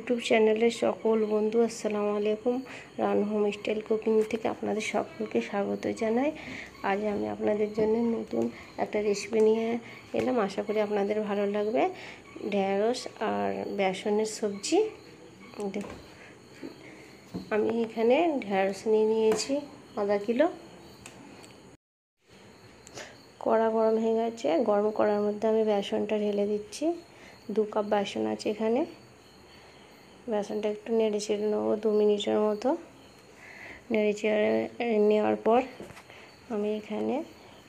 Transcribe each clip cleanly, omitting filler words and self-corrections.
YouTube চ্যানেলের সকল বন্ধু আসসালামু আলাইকুম। রানু হোম স্টাইল কুকিং থেকে আপনাদের সকলকে স্বাগত জানাই। আজ আমি আপনাদের জন্য নতুন একটা রেসিপি নিয়ে এলাম, আশা করি আপনাদের ভালো লাগবে। ঢেঁড়স আর বেসনের সবজি। আমি এখানে ঢেঁড়স নিয়েছি আধা কিলো। কড়া গরম হয়ে গেছে, গরম কড়ার মধ্যে আমি বেসনটা ঢেলে দিচ্ছি। 2 কাপ বেসন আছে এখানে। বেসনটা একটু নেড়ে চেড়ে নেবো 2 মিনিটের মতো। নেড়ে চেড়ে নেওয়ার পর আমি এখানে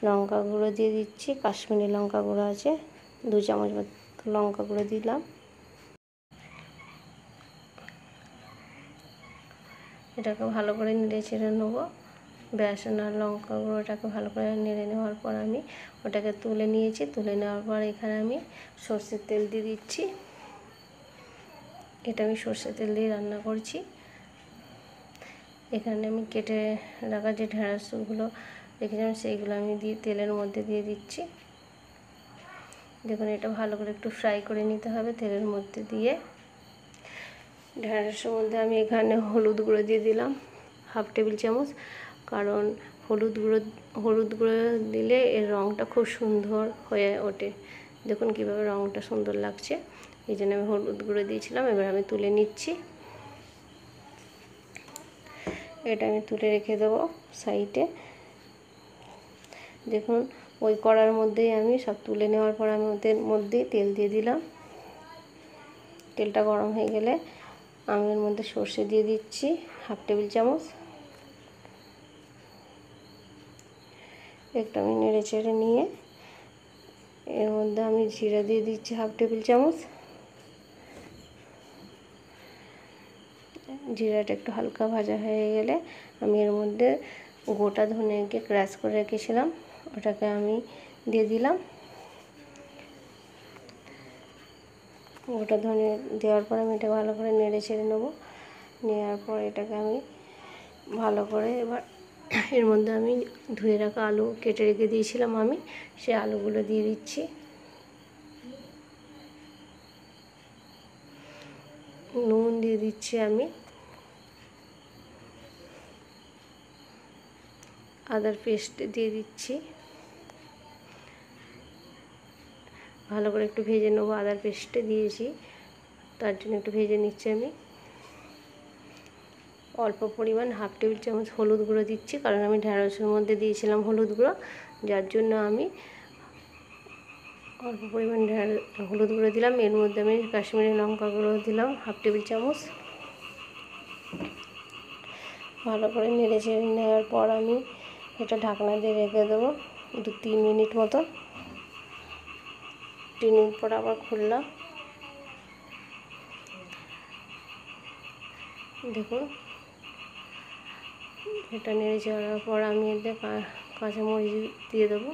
লঙ্কা গুঁড়ো দিয়ে দিচ্ছি। কাশ্মীরি লঙ্কা গুঁড়ো আছে 2 চামচ মতো লঙ্কা গুঁড়ো দিলাম। এটাকে ভালো করে নেড়ে চেড়ে নেবো। বেসন আর লঙ্কা গুঁড়োটাকে ভালো করে নেড়ে নেওয়ার পর আমি ওটাকে তুলে নিয়েছি। তুলে নেওয়ার পর এখানে আমি সরষের তেল দিয়ে দিচ্ছি। এটা আমি সরষের তেল দিয়ে রান্না করছি। এখানে আমি কেটে রাখা যে ঢেঁড়সগুলো রেখেছিলাম সেইগুলো আমি তেলের মধ্যে দিয়ে দিচ্ছি। দেখুন, এটা ভালো করে একটু ফ্রাই করে নিতে হবে তেলের মধ্যে দিয়ে। ঢেঁড়সের মধ্যে আমি এখানে হলুদ গুঁড়ো দিয়ে দিলাম 1/2 টেবিল চামচ, কারণ হলুদ গুঁড়ো দিলে এর রঙটা খুব সুন্দর হয়ে ওঠে। দেখুন কীভাবে রঙটা সুন্দর লাগছে, এই জন্য আমি হলুদ গুঁড়ো দিয়েছিলাম। এবার আমি তুলে নিচ্ছি। এটা আমি তুলে রেখে দেবো সাইডে। দেখুন, ওই কড়ার মধ্যেই আমি সব তুলে নেওয়ার পর আমি ওদের মধ্যেই তেল দিয়ে দিলাম। তেলটা গরম হয়ে গেলে আমি এর মধ্যে সর্ষে দিয়ে দিচ্ছি 1/2 টেবিল চামচ। একটু আমি নেড়ে চেড়ে নিয়ে এর মধ্যে আমি জিরা দিয়ে দিচ্ছি 1/2 টেবিল চামচ। জিরাটা একটু হালকা ভাজা হয়ে গেলে আমি এর মধ্যে গোটা ধনেকে ক্রাশ করে রেখেছিলাম, ওটাকে আমি দিয়ে দিলাম। গোটা ধনে দেওয়ার পর আমি এটা ভালো করে নেড়ে ছেড়ে নেবো। নেওয়ার পর এটাকে আমি ভালো করে এবার এর মধ্যে আমি ধুয়ে রাখা আলু কেটে রেখে দিয়েছিলাম, আমি সেই আলুগুলো দিয়ে দিচ্ছি। নুন দিয়ে দিচ্ছি আমি। আদার পেস্ট দিয়ে দিচ্ছি। ভালো করে একটু ভেজে নেবো। আদার পেস্টে দিয়েছি, তার জন্য একটু ভেজে নিচ্ছি আমি। অল্প পরিমাণ 1/2 টেবিল চামচ হলুদ গুঁড়ো দিচ্ছি, কারণ আমি ঢেঁড়সের মধ্যে দিয়েছিলাম হলুদ গুঁড়ো, যার জন্য আমি অল্প পরিমাণ হলুদ গুঁড়ো দিলাম। এর মধ্যে আমি কাশ্মীরি লঙ্কা গুঁড়ো দিলাম 1/2 টেবিল চামচ। ভালো করে নেড়ে চেড়ে নেওয়ার পর আমি এটা ঢাকনা দিয়ে রেখে দেবো 2-3 মিনিট মতো। 3 মিনিট পর আবার খুললাম। দেখুন, এটা নেড়ে চেড়ার পর আমি এতে কাঁচামরিচ দিয়ে দেবো।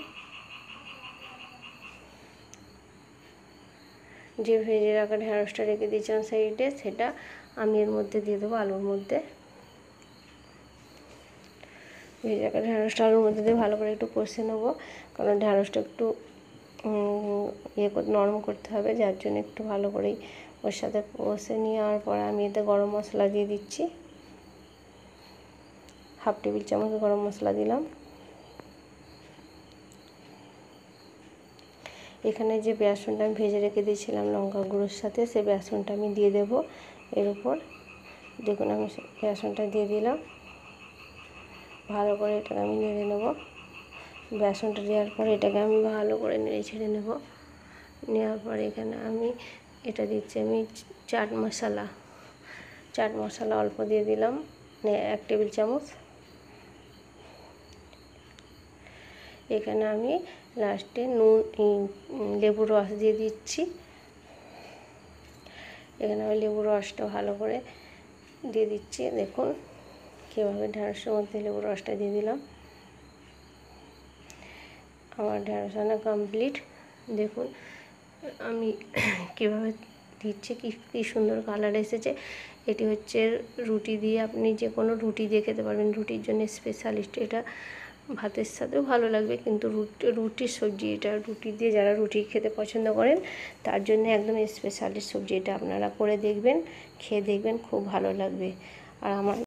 যে ভেজে রাখা ঢেঁড়সটা রেখে দিয়েছিলাম সাইডে, সেটা আমি এর মধ্যে দিয়ে দেবো আলুর মধ্যে। ভেজে রাখা ঢেঁড়সটা আলুর মধ্যে দিয়ে ভালো করে একটু কষে নেবো, কারণ ঢেঁড়সটা একটু নরম করতে হবে, যার জন্য একটু ভালো করেই ওর সাথে কষে নেওয়ার পরে আমি এতে গরম মশলা দিয়ে দিচ্ছি। 1/2 টেবিল চামচ গরম মশলা দিলাম। এখানে যে বেসনটা আমি ভেজে রেখে দিয়েছিলাম লঙ্কা গুঁড়োর সাথে, সেই বেসনটা আমি দিয়ে দেব এর উপর। দেখুন, আমি বেসনটা দিয়ে দিলাম। ভালো করে এটাকে আমি নেড়ে নেব। বেসনটা দেওয়ার পর এটাকে আমি ভালো করে নেড়ে ছেড়ে নেব। নেওয়ার পর এখানে আমি এটা দিচ্ছি আমি চাট মশলা অল্প দিয়ে দিলাম 1 টেবিল চামচ। এখানে আমি লাস্টে লেবুর রস দিয়ে দিচ্ছি। এখানে আমি লেবুর রসটা ভালো করে দিয়ে দিচ্ছি। দেখুন কীভাবে ঢেঁড়সের মধ্যে লেবুর রসটা দিয়ে দিলাম। আমার ঢেঁড়স রান্না কমপ্লিট। দেখুন আমি কীভাবে দিচ্ছি, কি সুন্দর কালার এসেছে। এটি হচ্ছে রুটি দিয়ে, আপনি যে কোনো রুটি দিয়ে খেতে পারবেন। রুটির জন্য স্পেশালিস্ট এটা। ভাতের সাথেও ভালো লাগবে, কিন্তু রুটির সবজি এটা, রুটি দিয়ে যারা রুটি খেতে পছন্দ করেন তার জন্য একদম স্পেশালি সবজি এটা। আপনারা করে দেখবেন, খেয়ে দেখবেন, খুব ভালো লাগবে। আর আমার